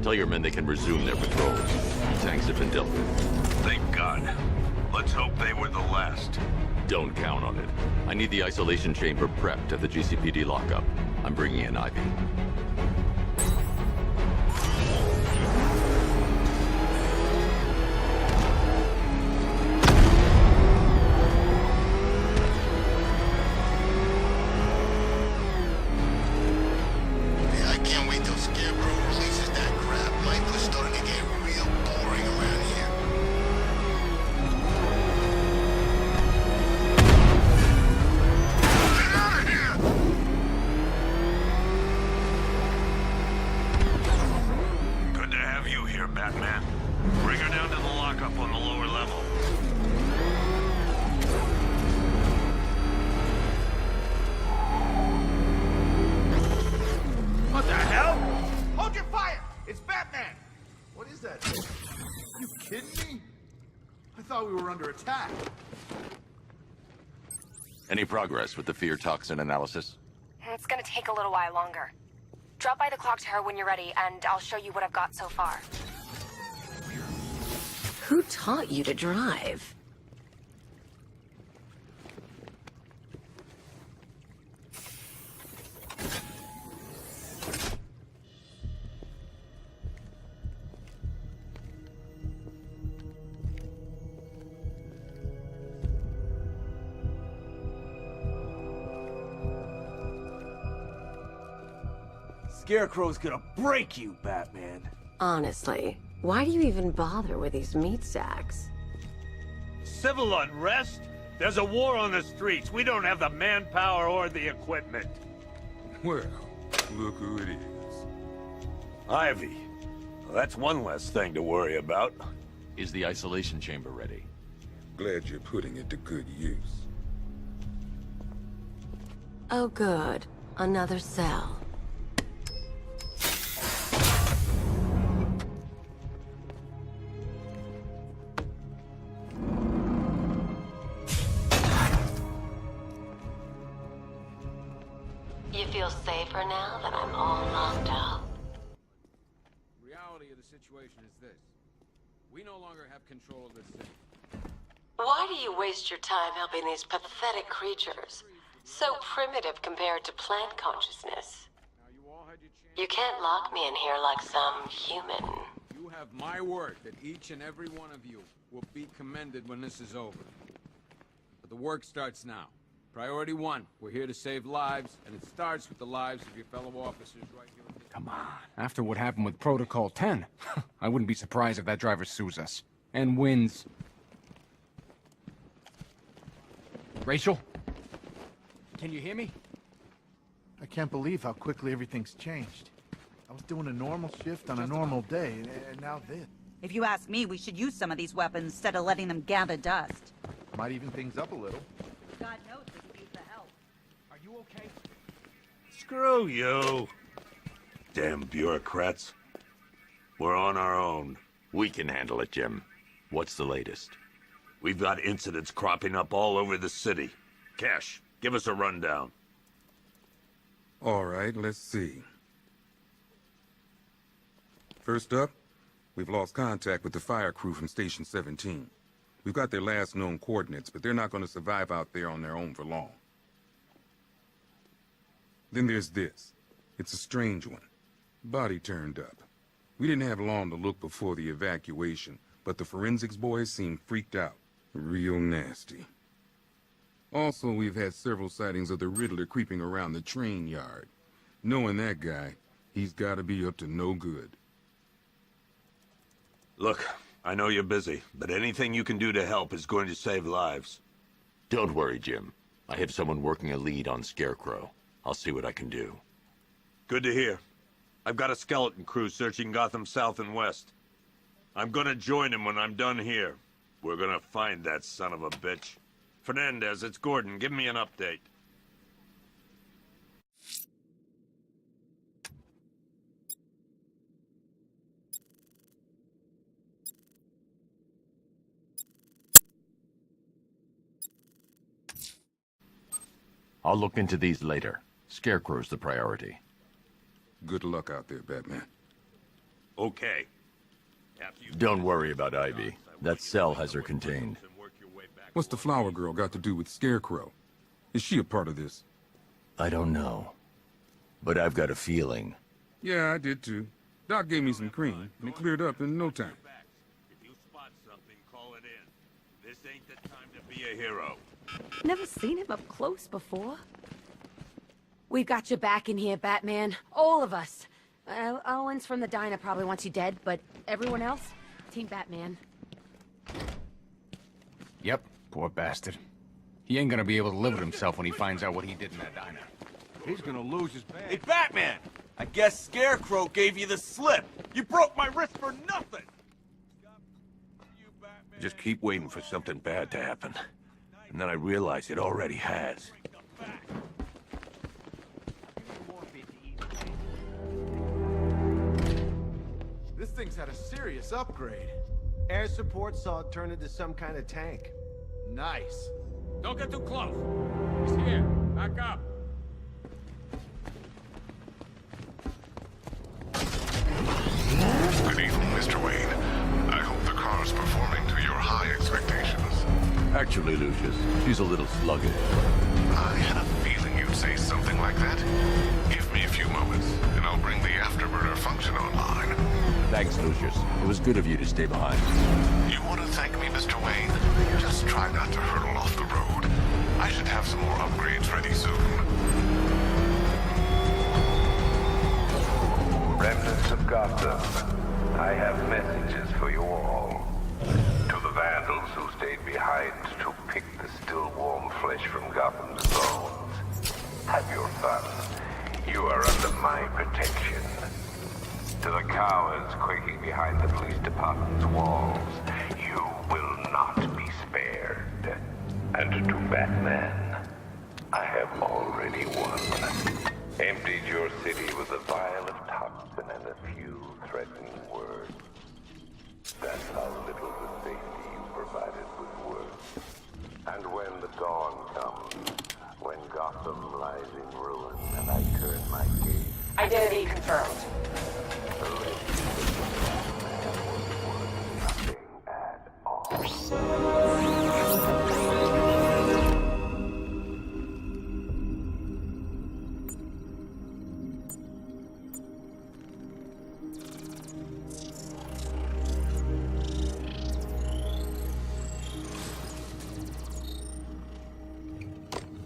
Tell your men they can resume their patrols. Tanks have been dealt with. Thank God. Let's hope they were the last. Don't count on it. I need the isolation chamber prepped at the GCPD lockup. I'm bringing in Ivy. Batman. Bring her down to the lockup on the lower level. What the hell? Hold your fire! It's Batman! What is that? Are you kidding me? I thought we were under attack. Any progress with the fear toxin analysis? It's gonna take a little while longer. Drop by the clock tower when you're ready, and I'll show you what I've got so far. Who taught you to drive? Scarecrow's gonna break you, Batman. Honestly, why do you even bother with these meat sacks? Civil unrest? There's a war on the streets. We don't have the manpower or the equipment. Well, look who it is. Ivy. Well, that's one less thing to worry about. Is the isolation chamber ready? Glad you're putting it to good use. Oh good, another cell. You feel safer now that I'm all locked up? The reality of the situation is this. We no longer have control of this city. Why do you waste your time helping these pathetic creatures? So primitive compared to plant consciousness. Now you all had your chance. You can't lock me in here like some human. You have my word that each and every one of you will be commended when this is over. But the work starts now. Priority 1, we're here to save lives, and it starts with the lives of your fellow officers right here. Come on. After what happened with Protocol 10, I wouldn't be surprised if that driver sues us. And wins. Rachel? Can you hear me? I can't believe how quickly everything's changed. I was doing a normal shift on a normal day, and now this. If you ask me, we should use some of these weapons instead of letting them gather dust. Might even things up a little. God knows we could use the help. Are you okay? Screw you. Damn bureaucrats. We're on our own. We can handle it, Jim. What's the latest? We've got incidents cropping up all over the city. Cash, give us a rundown. All right, let's see. First up, we've lost contact with the fire crew from Station 17. We've got their last known coordinates, but they're not going to survive out there on their own for long. Then there's this. It's a strange one. Body turned up. We didn't have long to look before the evacuation, but the forensics boys seemed freaked out. Real nasty. Also, we've had several sightings of the Riddler creeping around the train yard. Knowing that guy, he's got to be up to no good. Look, I know you're busy, but anything you can do to help is going to save lives. Don't worry, Jim. I have someone working a lead on Scarecrow. I'll see what I can do. Good to hear. I've got a skeleton crew searching Gotham South and West. I'm gonna join him when I'm done here. We're gonna find that son of a bitch. Fernandez, it's Gordon. Give me an update. I'll look into these later. Scarecrow's the priority. Good luck out there, Batman. Okay. After you Don't worry about Ivy. That cell has her contained. What's the flower girl got to do with Scarecrow? Is she a part of this? I don't know. But I've got a feeling. Yeah, I did too. Doc gave me some cream, and it cleared up in no time. If you spot something, call it in. This ain't the time to be a hero. Never seen him up close before. We've got your back in here, Batman. All of us. Owens from the diner probably wants you dead, but everyone else? Team Batman. Yep, poor bastard. He ain't gonna be able to live with himself when he finds out what he did in that diner. He's gonna lose his Hey, Batman! I guess Scarecrow gave you the slip. You broke my wrist for nothing! Just keep waiting for something bad to happen. And then I realize it already has. This thing's had a serious upgrade. Air support saw it turn into some kind of tank. Nice. Don't get too close. He's here. Back up. Good evening, Mr. Wayne. I hope the car's performing to your high expectations. Actually, Lucius, she's a little sluggish. I had a feeling you'd say something like that. Give me a few moments, and I'll bring the afterburner function online. Thanks, Lucius. It was good of you to stay behind. You want to thank me, Mr. Wayne? Just try not to hurtle off the road. I should have some more upgrades ready soon. Remnants of Gotham, I have messages for you all. To the vandals who stayed behind to pick the still warm flesh from Gotham's bones. Have your fun. You are under my protection. To the cowards quaking behind the police department's walls, you will not be spared. And to Batman, I have already won. Emptied your city with a vial of toxin and a few threatening words. That's how little the safety you provided with words. And when the dawn comes, when Gotham lies in ruin and I turn my gaze... Identity confirmed. The legend of Batman was nothing at all.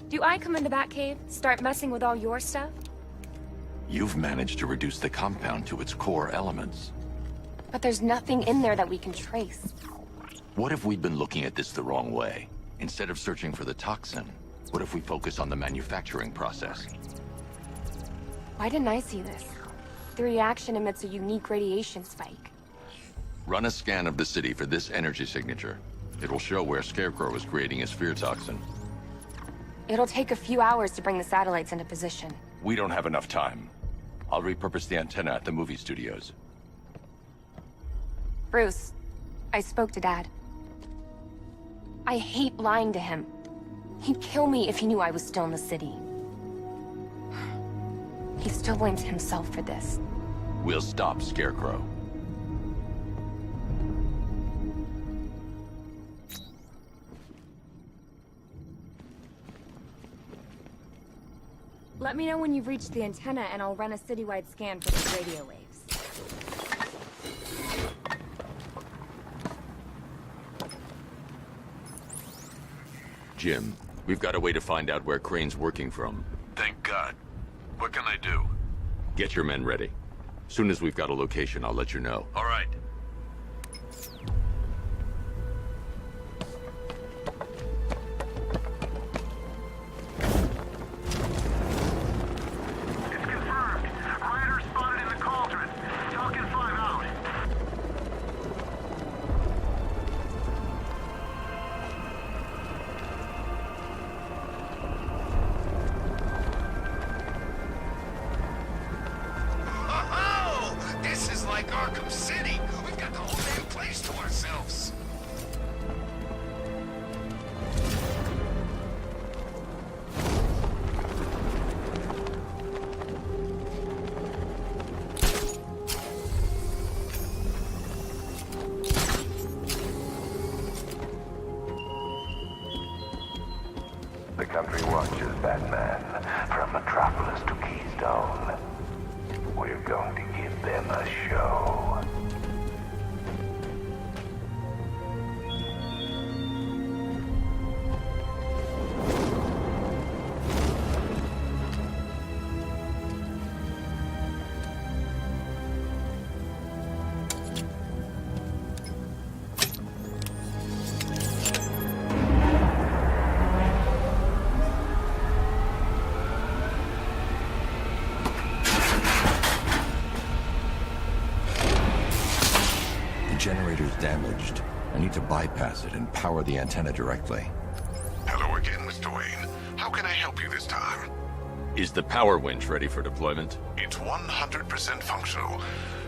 Do I come into Batcave, start messing with all your stuff? You've managed to reduce the compound to its core elements. But there's nothing in there that we can trace. What if we'd been looking at this the wrong way? Instead of searching for the toxin, what if we focus on the manufacturing process? Why didn't I see this? The reaction emits a unique radiation spike. Run a scan of the city for this energy signature. It will show where Scarecrow is creating his fear toxin. It'll take a few hours to bring the satellites into position. We don't have enough time. I'll repurpose the antenna at the movie studios. Bruce, I spoke to Dad. I hate lying to him. He'd kill me if he knew I was still in the city. He still blames himself for this. We'll stop Scarecrow. Let me know when you've reached the antenna and I'll run a citywide scan for the radio waves. Jim, we've got a way to find out where Crane's working from. Thank God. What can I do? Get your men ready. Soon as we've got a location, I'll let you know. All right. This is like Arkham City. The country watches, Batman. From Metropolis to Keystone. We're going to give them a show. The generator's damaged. I need to bypass it and power the antenna directly. Hello again, Mr. Wayne. How can I help you this time? Is the power winch ready for deployment? It's 100% functional,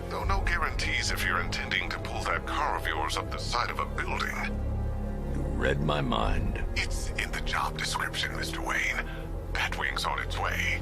though no guarantees if you're intending to pull that car of yours up the side of a building. You read my mind. It's in the job description, Mr. Wayne. Batwing's on its way.